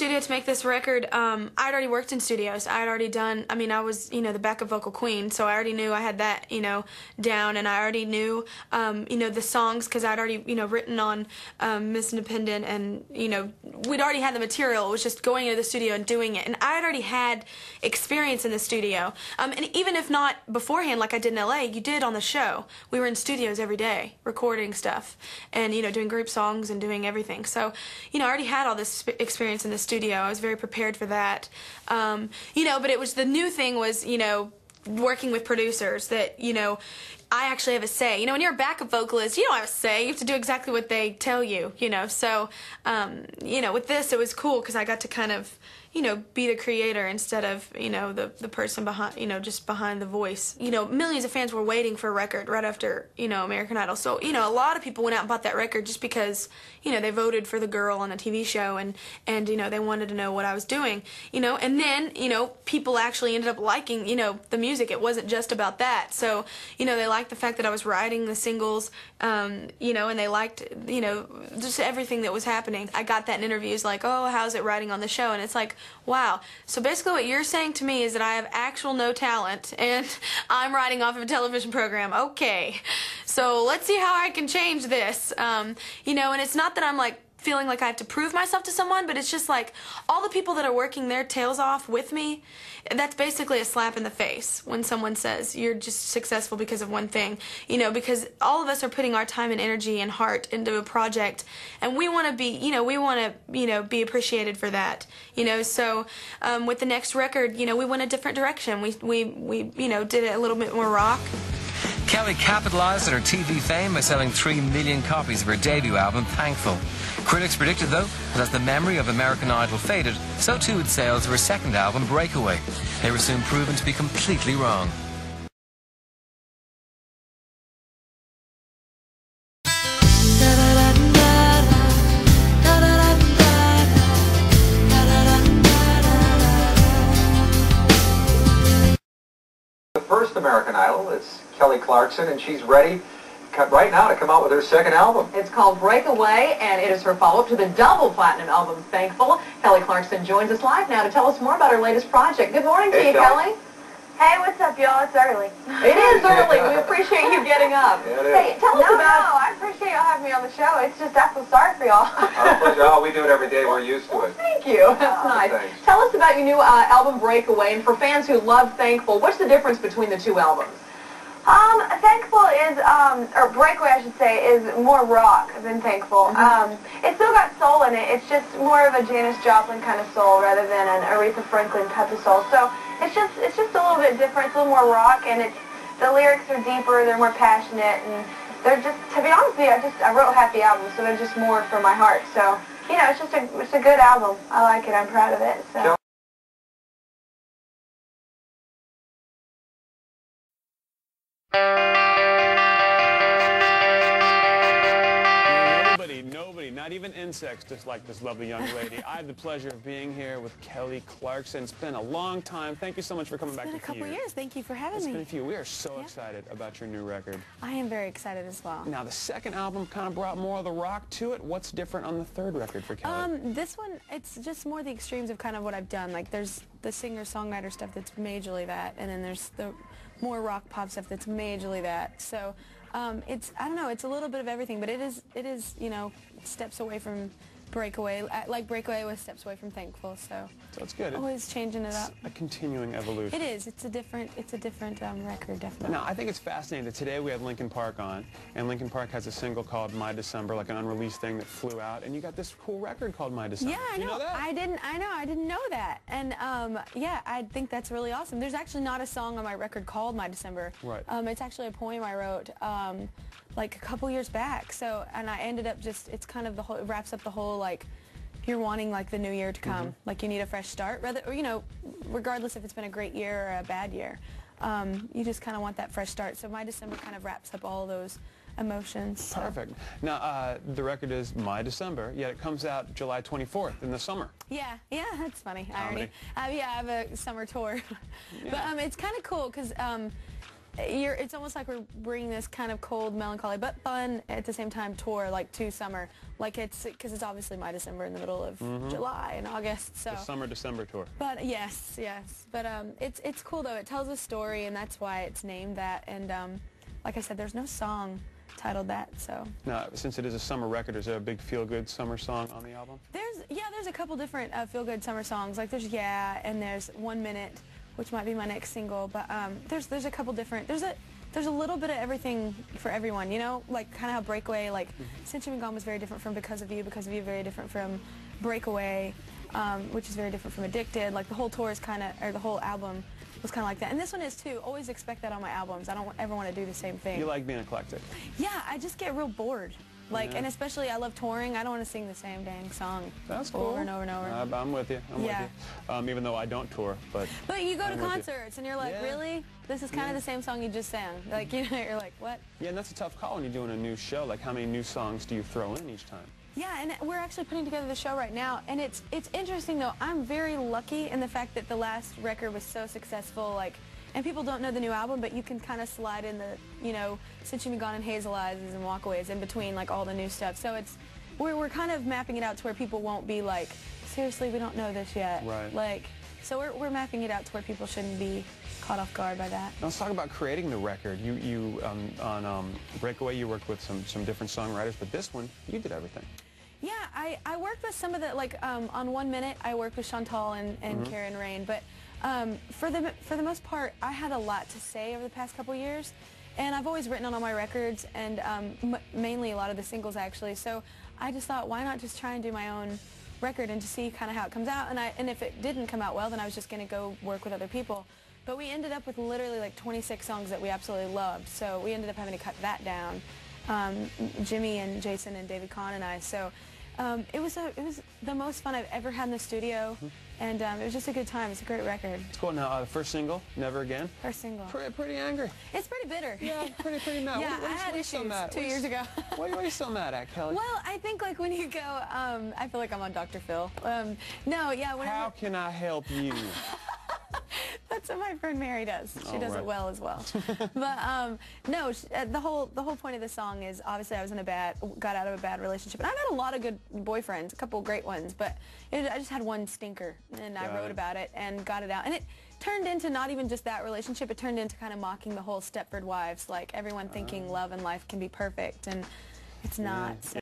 studio to make this record, I'd already worked in studios. I'd already done, I mean, I was, the backup vocal queen, so I already knew I had that, down, and I already knew, the songs, because I'd already, written on Miss Independent, and, we'd already had the material. It was just going into the studio and doing it, and I'd already had experience in the studio. And even if not beforehand, like I did in LA, you did on the show. We were in studios every day, recording stuff, and, doing group songs and doing everything. So, I already had all this experience in the studio. I was very prepared for that. But it was, the new thing was, working with producers that, I actually have a say. When you're a backup vocalist, you don't have a say. You have to do exactly what they tell you, So, with this, it was cool because I got to kind of, be the creator instead of, the person behind, just behind the voice. Millions of fans were waiting for a record right after, American Idol. So, a lot of people went out and bought that record just because, they voted for the girl on the TV show and they wanted to know what I was doing, and then, people actually ended up liking, the music. It wasn't just about that. So, they liked the fact that I was writing the singles, and they liked, just everything that was happening. I got that in interviews like, oh, how's it writing on the show? And it's like, wow. So basically what you're saying to me is that I have actual no talent and I'm writing off of a television program. Okay. So let's see how I can change this. And it's not that I'm like feeling like I have to prove myself to someone, but it's just like all the people that are working their tails off with me, that's basically a slap in the face when someone says you're just successful because of one thing, because all of us are putting our time and energy and heart into a project, and we want to be, be appreciated for that, so with the next record, we went a different direction. We did it a little bit more rock. Kelly capitalized on her TV fame by selling 3 million copies of her debut album, Thankful. Critics predicted, though, that as the memory of American Idol faded, so too would sales of her second album, Breakaway. They were soon proven to be completely wrong. The first American Idol is Kelly Clarkson, and she's ready right now to come out with her second album. It's called Breakaway, and it is her follow-up to the double platinum album, Thankful. Kelly Clarkson joins us live now to tell us more about her latest project. Good morning to you, Kelly. Hey, what's up, y'all? It's early. It is early. We appreciate you getting up. Yeah, it is. Hey, tell us about... No, I appreciate y'all having me on the show. It's just I feel sorry for y'all. Our pleasure. Oh, we do it every day. We're used to it. Thank you. That's nice. Thanks. Tell us about your new album, Breakaway, and for fans who love Thankful, what's the difference between the two albums? Thankful is, or Breakaway I should say, is more rock than Thankful. It's still got soul in it. It's just more of a Janis Joplin kind of soul rather than an Aretha Franklin type of soul. So it's just a little bit different. It's a little more rock, and the lyrics are deeper. They're more passionate, and they're just, to be honest with you, I wrote half the album, so they're just more for my heart. So it's a good album. I like it. I'm proud of it. So. Nobody, not even insects, just like this lovely young lady. I have the pleasure of being here with Kelly Clarkson. It's been a long time. Thank you so much for coming back. It's been a couple years. Thank you for having me. It's been a few. We are so excited about your new record. I am very excited as well. Now, the second album kind of brought more of the rock to it. What's different on the third record for Kelly? This one, it's just more the extremes of kind of what I've done. Like, there's the singer-songwriter stuff that's majorly that, and then there's the more rock pop stuff that's majorly that. So I don't know, it's a little bit of everything, but it is steps away from Breakaway. Like Breakaway was steps away from Thankful, so it's good. Always changing it up. A continuing evolution. It is. It's a different record, definitely. Now, I think it's fascinating that today we have Linkin Park on, and Linkin Park has a single called My December, like an unreleased thing that flew out, and you got this cool record called My December. Yeah, I know. You know that? I didn't know that, and yeah, I think that's really awesome. There's actually not a song on my record called My December. Right. It's actually a poem I wrote like a couple years back. So, and I ended up just, it's kind of it wraps up the whole, like, you're wanting like the new year to come, like you need a fresh start, rather, or, regardless if it's been a great year or a bad year, you just kind of want that fresh start. So My December kind of wraps up all those emotions. So. Perfect. Now, the record is My December, yet it comes out July 24th in the summer. Yeah, that's funny. Comedy. I have a summer tour. Yeah. But it's kind of cool because it's almost like we're bringing this kind of cold, melancholy, but fun at the same time tour, like, to summer. Like, because it's obviously My December in the middle of July and August, so. The summer-December tour. But, yes. But it's cool, though. It tells a story, and that's why it's named that. And, like I said, there's no song titled that, so. Now, since it is a summer record, is there a big feel-good summer song on the album? There's a couple different feel-good summer songs. Like, there's Yeah, and there's 1 Minute, which might be my next single, but there's a couple different, there's a little bit of everything for everyone, you know, like kind of how Breakaway, like Since You've Been Gone was very different from Because of You very different from Breakaway, which is very different from Addicted. Like the whole tour is kind of, or the whole album was kind of like that, and this one is too. Always expect that on my albums. I don't ever want to do the same thing. You like being eclectic? Yeah, I just get real bored. Like, and especially I love touring. I don't want to sing the same dang song. That's cool. Over and over and over. I'm with you. I'm with you. Even though I don't tour, but. But you go to concerts and you're like, really? This is kind of the same song you just sang. Like, you know, you're like, what? Yeah, and that's a tough call when you're doing a new show. Like, how many new songs do you throw in each time? Yeah, and we're actually putting together the show right now, and it's interesting though. I'm very lucky in the fact that the last record was so successful, like. And people don't know the new album, but you can kind of slide in the, you know, Since You've Been Gone and Hazel Eyes and Walkaways in between, like, all the new stuff. So we're kind of mapping it out to where people won't be like, seriously, we don't know this yet. Right. Like, so we're mapping it out to where people shouldn't be caught off guard by that. Now let's talk about creating the record. You on Breakaway, you worked with some different songwriters, but this one, you did everything. Yeah, I worked with some of the, like, on 1 Minute, I worked with Chantal and Karen Rain, but for the most part, I had a lot to say over the past couple years, and I've always written on all my records, and mainly a lot of the singles, actually, so I just thought, why not just try and do my own record and just see kind of how it comes out, and if it didn't come out well, then I was just going to go work with other people. But we ended up with literally like 26 songs that we absolutely loved, so we ended up having to cut that down, Jimmy and Jason and David Kahn and I, so it was the most fun I've ever had in the studio, and it was just a good time. It's a great record. It's cool. Now, the first single, Never Again. First single. Pretty angry. It's pretty bitter. Yeah, pretty mad. Yeah, I had issues 2 years ago. What are you so mad at, Kelly? Well, I think like when you go, I feel like I'm on Dr. Phil. No, yeah. Whenever, how can I help you? That's what my friend Mary does. She does it well as well. But no, the whole point of the song is obviously I was got out of a bad relationship, and I've had a lot of good boyfriends, a couple of great ones, but I just had one stinker, and I wrote about it and got it out, and it turned into not even just that relationship. It turned into kind of mocking the whole Stepford Wives, like everyone thinking love and life can be perfect, and it's not. So.